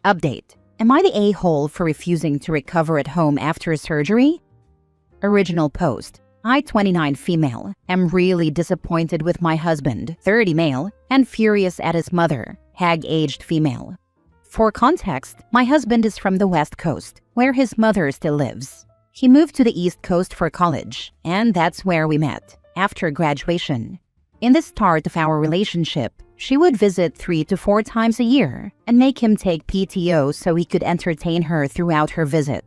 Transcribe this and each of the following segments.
Update. Am I the a-hole for refusing to recover at home after surgery? Original post. I, 29 female, am really disappointed with my husband, 30 male, and furious at his mother, hag-aged female. For context, my husband is from the West Coast, where his mother still lives. He moved to the East Coast for college, and that's where we met, after graduation. In the start of our relationship, she would visit 3 to 4 times a year and make him take PTO so he could entertain her throughout her visit.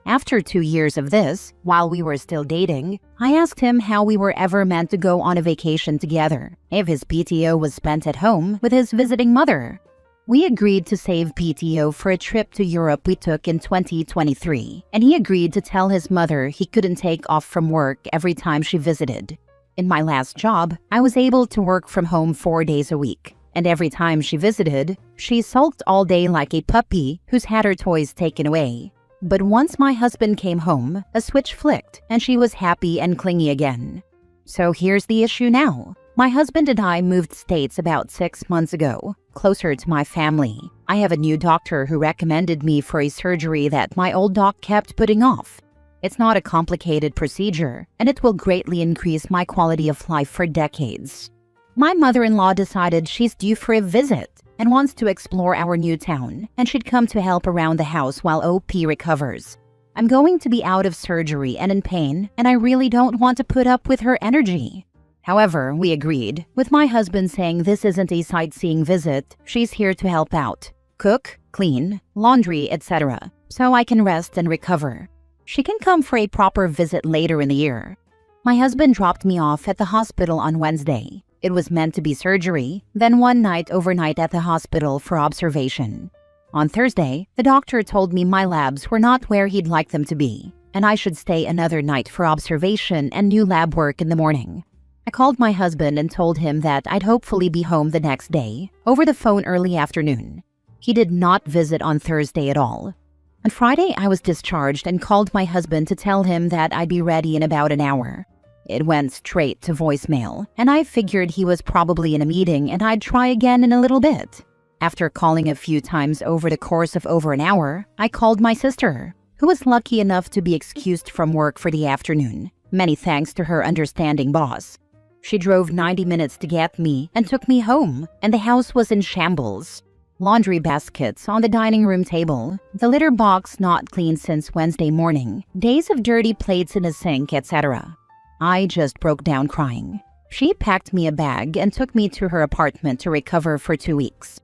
After 2 years of this, while we were still dating, I asked him how we were ever meant to go on a vacation together if his PTO was spent at home with his visiting mother. We agreed to save PTO for a trip to Europe we took in 2023, and he agreed to tell his mother he couldn't take off from work every time she visited. In my last job, I was able to work from home 4 days a week, and every time she visited, she sulked all day like a puppy who's had her toys taken away. But once my husband came home, a switch flicked and she was happy and clingy again. So here's the issue now. My husband and I moved states about 6 months ago, closer to my family. I have a new doctor who recommended me for a surgery that my old doc kept putting off. It's not a complicated procedure, and it will greatly increase my quality of life for decades. My mother-in-law decided she's due for a visit and wants to explore our new town, and she'd come to help around the house while OP recovers. I'm going to be out of surgery and in pain, and I really don't want to put up with her energy. However, we agreed, with my husband saying this isn't a sightseeing visit, she's here to help out, cook, clean, laundry, etc., so I can rest and recover. She can come for a proper visit later in the year. My husband dropped me off at the hospital on Wednesday. It was meant to be surgery, then one night overnight at the hospital for observation. On Thursday, the doctor told me my labs were not where he'd like them to be, and I should stay another night for observation and new lab work in the morning. I called my husband and told him that I'd hopefully be home the next day, over the phone early afternoon. He did not visit on Thursday at all. On Friday, I was discharged and called my husband to tell him that I'd be ready in about an hour. It went straight to voicemail, and I figured he was probably in a meeting and I'd try again in a little bit. After calling a few times over the course of over an hour, I called my sister, who was lucky enough to be excused from work for the afternoon. Many thanks to her understanding boss. She drove 90 minutes to get me and took me home, and the house was in shambles. Laundry baskets on the dining room table, the litter box not cleaned since Wednesday morning, days of dirty plates in the sink, etc. I just broke down crying. She packed me a bag and took me to her apartment to recover for 2 weeks.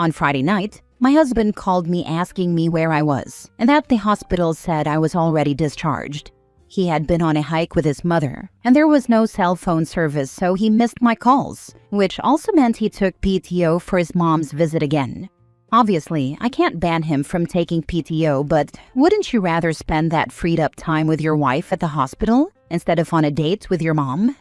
On Friday night, my husband called me asking me where I was, and that the hospital said I was already discharged. He had been on a hike with his mother, and there was no cell phone service, so he missed my calls, which also meant he took PTO for his mom's visit again. Obviously, I can't ban him from taking PTO, but wouldn't you rather spend that freed up time with your wife at the hospital instead of on a date with your mom?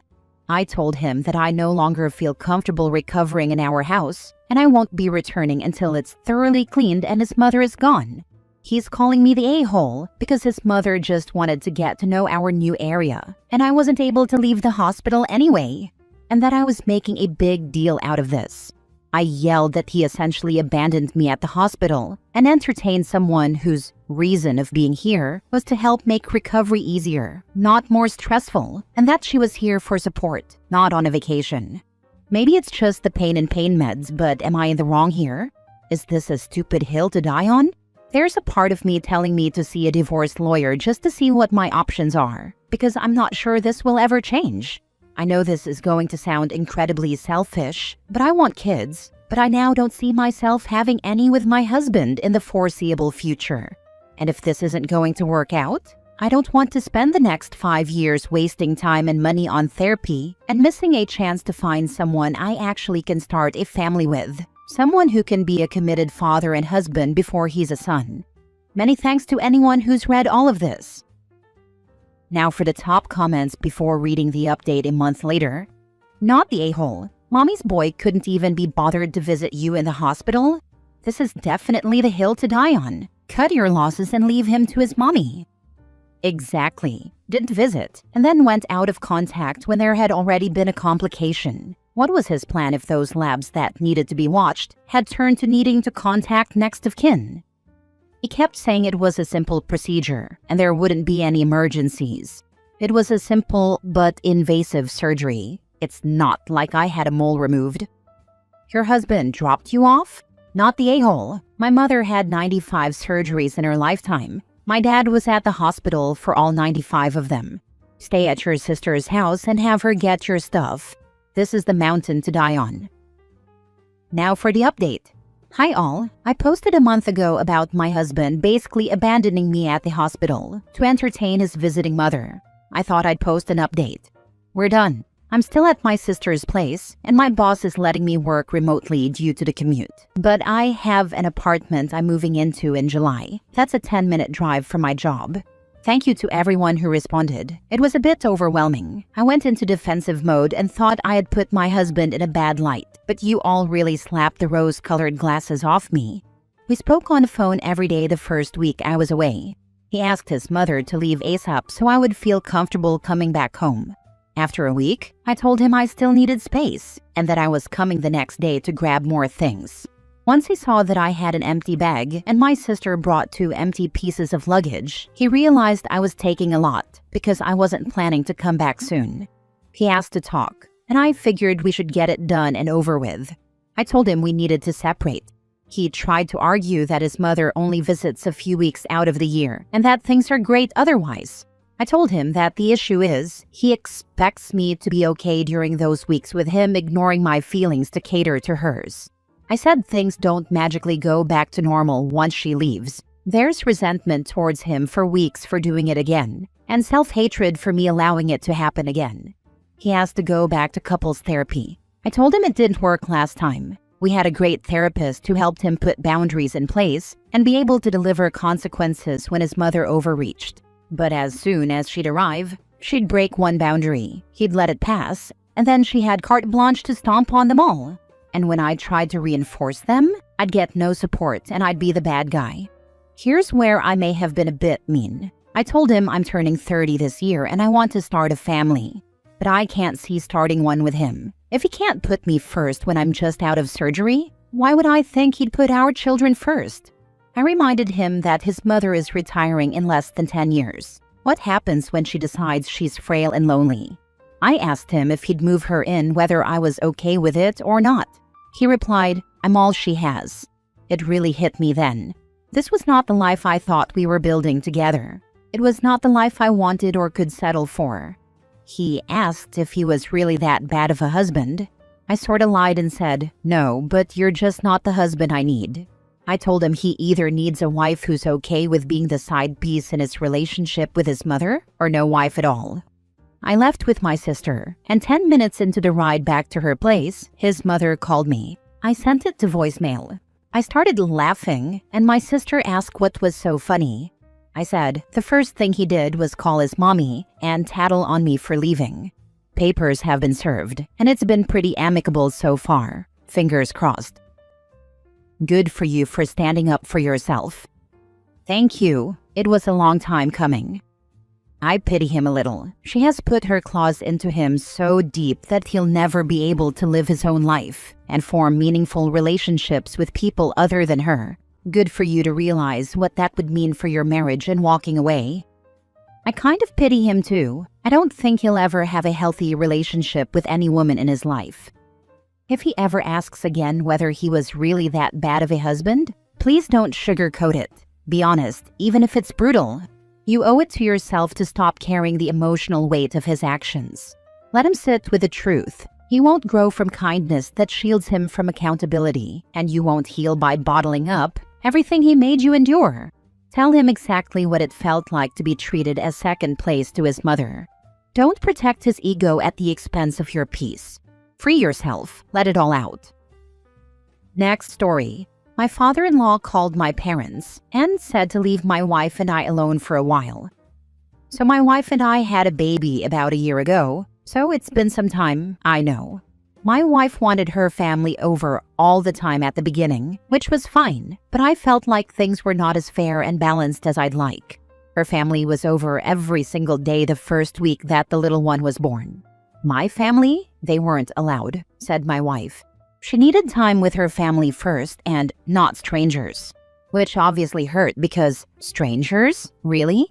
I told him that I no longer feel comfortable recovering in our house, and I won't be returning until it's thoroughly cleaned and his mother is gone. He's calling me the a-hole because his mother just wanted to get to know our new area, and I wasn't able to leave the hospital anyway, and that I was making a big deal out of this. I yelled that he essentially abandoned me at the hospital and entertained someone whose reason of being here was to help make recovery easier, not more stressful, and that she was here for support, not on a vacation. Maybe it's just the pain and pain meds, but am I in the wrong here? Is this a stupid hill to die on? There's a part of me telling me to see a divorce lawyer just to see what my options are, because I'm not sure this will ever change. I know this is going to sound incredibly selfish, but I want kids, but I now don't see myself having any with my husband in the foreseeable future. And if this isn't going to work out, I don't want to spend the next 5 years wasting time and money on therapy and missing a chance to find someone I actually can start a family with. Someone who can be a committed father and husband before he's a son. Many thanks to anyone who's read all of this. Now for the top comments before reading the update a month later. Not the a-hole. Mommy's boy couldn't even be bothered to visit you in the hospital? This is definitely the hill to die on. Cut your losses and leave him to his mommy. Exactly. Didn't visit, and then went out of contact when there had already been a complication. What was his plan if those labs that needed to be watched had turned to needing to contact next of kin? He kept saying it was a simple procedure and there wouldn't be any emergencies. It was a simple but invasive surgery. It's not like I had a mole removed. Your husband dropped you off? Not the a-hole. My mother had 95 surgeries in her lifetime. My dad was at the hospital for all 95 of them. Stay at your sister's house and have her get your stuff. This is the mountain to die on. Now for the update. Hi all, I posted a month ago about my husband basically abandoning me at the hospital to entertain his visiting mother. I thought I'd post an update. We're done. I'm still at my sister's place, and my boss is letting me work remotely due to the commute. But I have an apartment I'm moving into in July. That's a 10-minute drive from my job. Thank you to everyone who responded. It was a bit overwhelming. I went into defensive mode and thought I had put my husband in a bad light, but you all really slapped the rose-colored glasses off me. We spoke on the phone every day the first week I was away. He asked his mother to leave ASAP so I would feel comfortable coming back home. After a week, I told him I still needed space and that I was coming the next day to grab more things. Once he saw that I had an empty bag and my sister brought 2 empty pieces of luggage, he realized I was taking a lot because I wasn't planning to come back soon. He asked to talk, and I figured we should get it done and over with. I told him we needed to separate. He tried to argue that his mother only visits a few weeks out of the year and that things are great otherwise. I told him that the issue is he expects me to be okay during those weeks with him ignoring my feelings to cater to hers. I said things don't magically go back to normal once she leaves. There's resentment towards him for weeks for doing it again, and self-hatred for me allowing it to happen again. He has to go back to couples therapy. I told him it didn't work last time. We had a great therapist who helped him put boundaries in place and be able to deliver consequences when his mother overreached. But as soon as she'd arrive, she'd break one boundary, he'd let it pass, and then she had carte blanche to stomp on them all. And when I tried to reinforce them, I'd get no support and I'd be the bad guy. Here's where I may have been a bit mean. I told him I'm turning 30 this year and I want to start a family. But I can't see starting one with him. If he can't put me first when I'm just out of surgery, why would I think he'd put our children first? I reminded him that his mother is retiring in less than 10 years. What happens when she decides she's frail and lonely? I asked him if he'd move her in whether I was okay with it or not. He replied, I'm all she has. It really hit me then. This was not the life I thought we were building together. It was not the life I wanted or could settle for. He asked if he was really that bad of a husband. I sorta lied and said, no, but you're just not the husband I need. I told him he either needs a wife who's okay with being the side piece in his relationship with his mother or no wife at all. I left with my sister, and 10 minutes into the ride back to her place, his mother called me. I sent it to voicemail. I started laughing, and my sister asked what was so funny. I said the first thing he did was call his mommy and tattle on me for leaving. Papers have been served, and it's been pretty amicable so far. Fingers crossed. Good for you for standing up for yourself. Thank you. It was a long time coming. I pity him a little. She has put her claws into him so deep that he'll never be able to live his own life and form meaningful relationships with people other than her. Good for you to realize what that would mean for your marriage and walking away. I kind of pity him too. I don't think he'll ever have a healthy relationship with any woman in his life. If he ever asks again whether he was really that bad of a husband, please don't sugarcoat it. Be honest, even if it's brutal. You owe it to yourself to stop carrying the emotional weight of his actions. Let him sit with the truth. He won't grow from kindness that shields him from accountability, and you won't heal by bottling up everything he made you endure. Tell him exactly what it felt like to be treated as second place to his mother. Don't protect his ego at the expense of your peace. Free yourself. Let it all out. Next story. My father-in-law called my parents and said to leave my wife and I alone for a while. So my wife and I had a baby about a year ago, so it's been some time, I know. My wife wanted her family over all the time at the beginning, which was fine, but I felt like things were not as fair and balanced as I'd like. Her family was over every single day the first week that the little one was born. My family? They weren't allowed, said my wife. She needed time with her family first and not strangers. which obviously hurt because strangers? Really?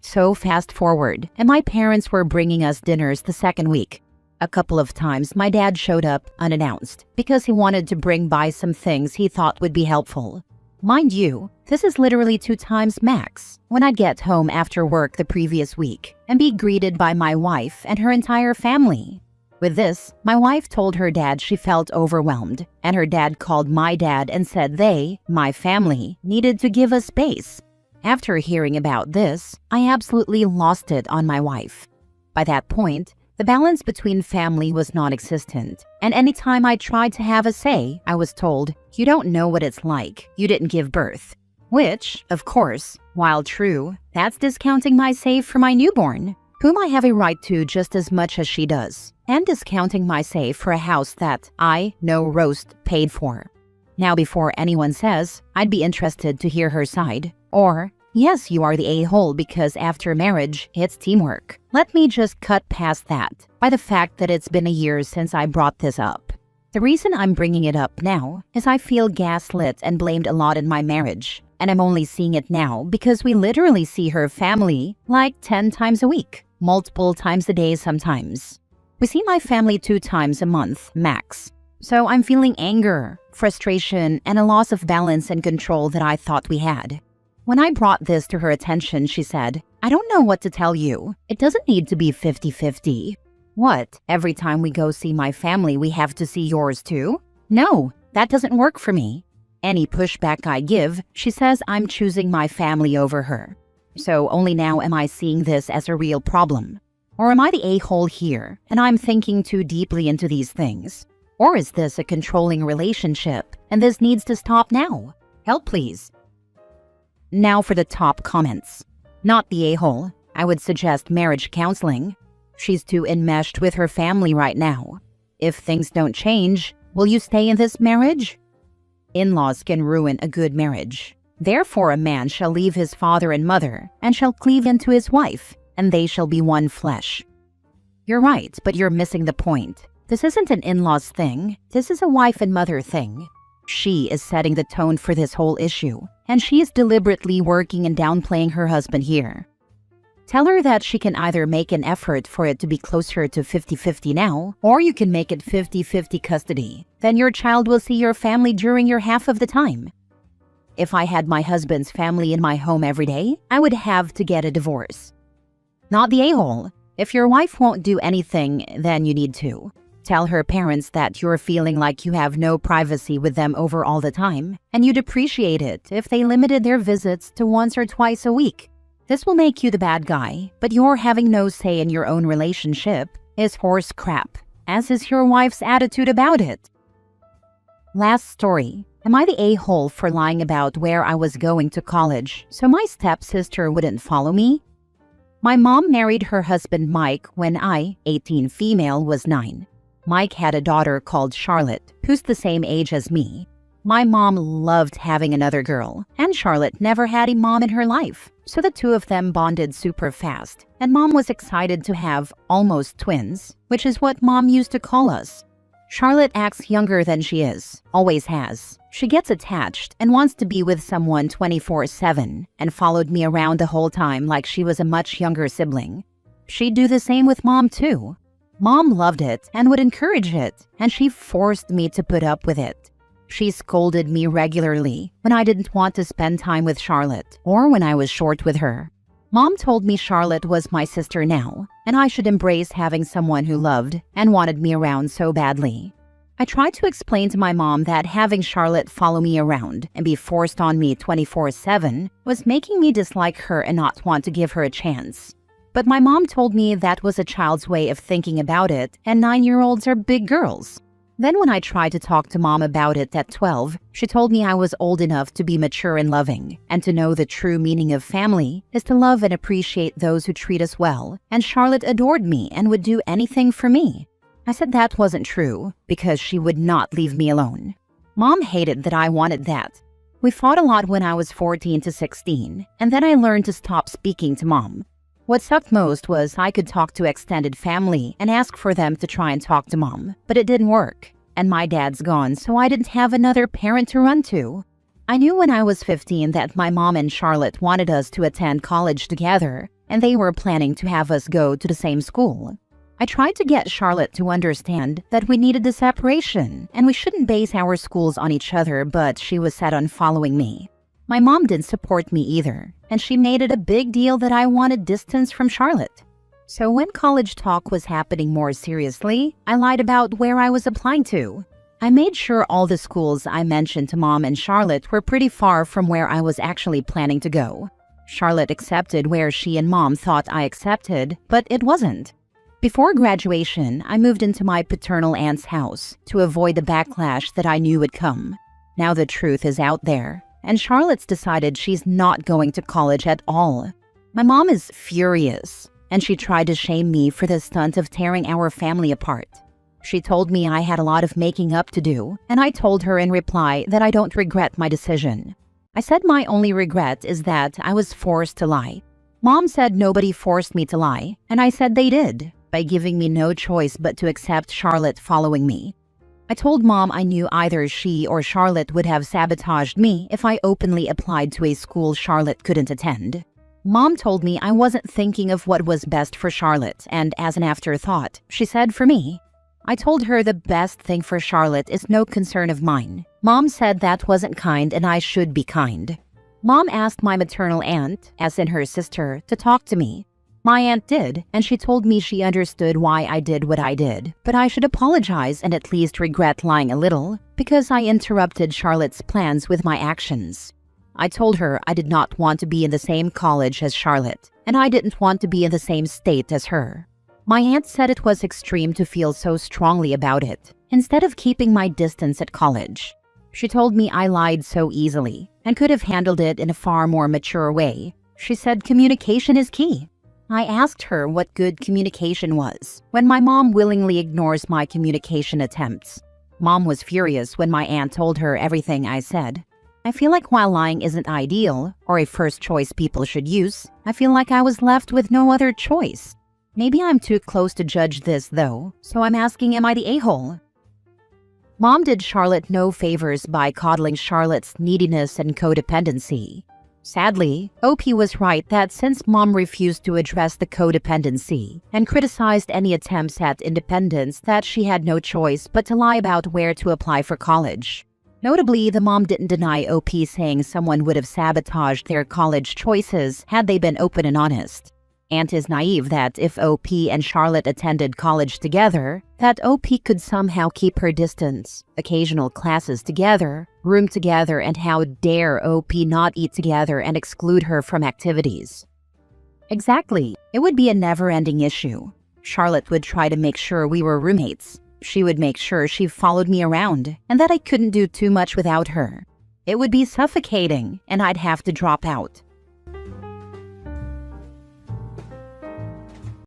So fast forward, and my parents were bringing us dinners the second week. A couple of times my dad showed up unannounced because he wanted to bring by some things he thought would be helpful. Mind you, this is literally 2 times max when I'd get home after work the previous week and be greeted by my wife and her entire family. With this, my wife told her dad she felt overwhelmed, and her dad called my dad and said they, my family, needed to give us space. After hearing about this, I absolutely lost it on my wife. By that point, the balance between family was non-existent, and anytime I tried to have a say, I was told, "You don't know what it's like, you didn't give birth." Which, of course, while true, that's discounting my say for my newborn, whom I have a right to just as much as she does, and discounting my say for a house that I, no roast, paid for. Now before anyone says, I'd be interested to hear her side, or, yes, you are the a-hole because after marriage, it's teamwork. Let me just cut past that by the fact that it's been a year since I brought this up. The reason I'm bringing it up now is I feel gaslit and blamed a lot in my marriage, and I'm only seeing it now because we literally see her family like 10 times a week, multiple times a day sometimes. We see my family 2 times a month, max. So I'm feeling anger, frustration, and a loss of balance and control that I thought we had. When I brought this to her attention, she said, "I don't know what to tell you. It doesn't need to be 50-50. What, every time we go see my family, we have to see yours too? No, that doesn't work for me." Any pushback I give, she says I'm choosing my family over her. So only now am I seeing this as a real problem. Or am I the a-hole here, and I'm thinking too deeply into these things? Or is this a controlling relationship, and this needs to stop now? Help, please. Now for the top comments. Not the a-hole. I would suggest marriage counseling. She's too enmeshed with her family right now. If things don't change, will you stay in this marriage? In-laws can ruin a good marriage. Therefore a man shall leave his father and mother, and shall cleave unto his wife, and they shall be one flesh. You're right, but you're missing the point. This isn't an in-laws thing. This is a wife and mother thing. She is setting the tone for this whole issue, and she is deliberately working and downplaying her husband here. Tell her that she can either make an effort for it to be closer to 50-50 now, or you can make it 50-50 custody. Then your child will see your family during your half of the time. If I had my husband's family in my home every day, I would have to get a divorce. Not the a-hole. If your wife won't do anything, then you need to. Tell her parents that you're feeling like you have no privacy with them over all the time, and you'd appreciate it if they limited their visits to once or twice a week. This will make you the bad guy, but your having no say in your own relationship is horse crap, as is your wife's attitude about it. Last story. Am I the a-hole for lying about where I was going to college so my stepsister wouldn't follow me? My mom married her husband Mike when I, 18 female, was 9. Mike had a daughter called Charlotte, who's the same age as me. My mom loved having another girl, and Charlotte never had a mom in her life, so the two of them bonded super fast, and mom was excited to have almost twins, which is what mom used to call us. Charlotte acts younger than she is, always has. She gets attached and wants to be with someone 24/7, and followed me around the whole time like she was a much younger sibling. She'd do the same with mom too. Mom loved it and would encourage it, and she forced me to put up with it. She scolded me regularly when I didn't want to spend time with Charlotte or when I was short with her. Mom told me Charlotte was my sister now, and I should embrace having someone who loved and wanted me around so badly. I tried to explain to my mom that having Charlotte follow me around and be forced on me 24/7 was making me dislike her and not want to give her a chance. But my mom told me that was a child's way of thinking about it, and 9-year-olds are big girls. Then when I tried to talk to mom about it at 12, she told me I was old enough to be mature and loving, and to know the true meaning of family is to love and appreciate those who treat us well, and Charlotte adored me and would do anything for me. I said that wasn't true, because she would not leave me alone. Mom hated that I wanted that. We fought a lot when I was 14 to 16, and then I learned to stop speaking to mom. What sucked most was I could talk to extended family and ask for them to try and talk to mom, but it didn't work. And my dad's gone, so I didn't have another parent to run to. I knew when I was 15 that my mom and Charlotte wanted us to attend college together, and they were planning to have us go to the same school. I tried to get Charlotte to understand that we needed the separation and we shouldn't base our schools on each other, but she was set on following me. My mom didn't support me either, and she made it a big deal that I wanted distance from Charlotte. So when college talk was happening more seriously, I lied about where I was applying to. I made sure all the schools I mentioned to Mom and Charlotte were pretty far from where I was actually planning to go. Charlotte accepted where she and Mom thought I accepted, but it wasn't. Before graduation, I moved into my paternal aunt's house to avoid the backlash that I knew would come. Now the truth is out there, and Charlotte's decided she's not going to college at all. My mom is furious, and she tried to shame me for the stunt of tearing our family apart. She told me I had a lot of making up to do, and I told her in reply that I don't regret my decision. I said my only regret is that I was forced to lie. Mom said nobody forced me to lie, and I said they did, by giving me no choice but to accept Charlotte following me. I told Mom I knew either she or Charlotte would have sabotaged me if I openly applied to a school Charlotte couldn't attend. Mom told me I wasn't thinking of what was best for Charlotte, and as an afterthought, she said for me. I told her the best thing for Charlotte is no concern of mine. Mom said that wasn't kind and I should be kind. Mom asked my maternal aunt, as in her sister, to talk to me. My aunt did, and she told me she understood why I did what I did, but I should apologize and at least regret lying a little, because I interrupted Charlotte's plans with my actions. I told her I did not want to be in the same college as Charlotte, and I didn't want to be in the same state as her. My aunt said it was extreme to feel so strongly about it, instead of keeping my distance at college. She told me I lied so easily, and could have handled it in a far more mature way. She said communication is key. I asked her what good communication was, when my mom willingly ignores my communication attempts. Mom was furious when my aunt told her everything I said. I feel like while lying isn't ideal, or a first choice people should use, I feel like I was left with no other choice. Maybe I'm too close to judge this though, so I'm asking, am I the a-hole? Mom did Charlotte no favors by coddling Charlotte's neediness and codependency. Sadly, OP was right that since Mom refused to address the codependency and criticized any attempts at independence, that she had no choice but to lie about where to apply for college. Notably, the mom didn't deny OP saying someone would have sabotaged their college choices had they been open and honest. Aunt is naive that if OP and Charlotte attended college together, that OP could somehow keep her distance, occasional classes together, room together, and how dare OP not eat together and exclude her from activities. Exactly. It would be a never-ending issue. Charlotte would try to make sure we were roommates. She would make sure she followed me around and that I couldn't do too much without her. It would be suffocating, and I'd have to drop out.